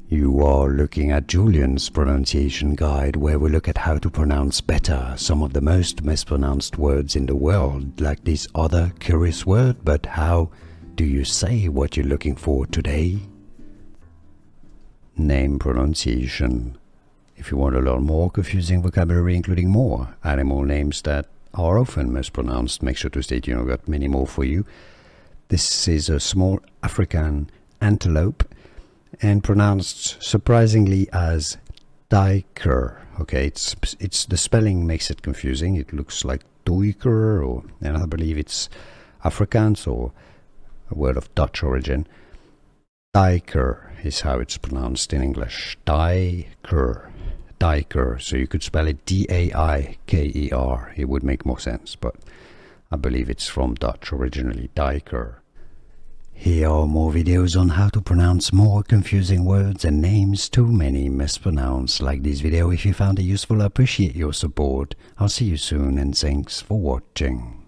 You are looking at Julian's pronunciation guide, where we look at how to pronounce better some of the most mispronounced words in the world, like this other curious word. But how do you say what you're looking for today? Name pronunciation. If you want to learn more confusing vocabulary, including more animal names that are often mispronounced, make sure to stay tuned. I've got many more for you. This is a small African antelope, and pronounced surprisingly as Duiker. Okay, it's the spelling makes it confusing. It looks like Duiker, and I believe it's Afrikaans or a word of Dutch origin. Duiker is how it's pronounced in English. Duiker. Duiker. So you could spell it D-A-I-K-E-R. It would make more sense, but I believe it's from Dutch originally. Duiker. Here are more videos on how to pronounce more confusing words and names too many mispronounced. Like this video if you found it useful. I appreciate your support. I'll see you soon, and thanks for watching.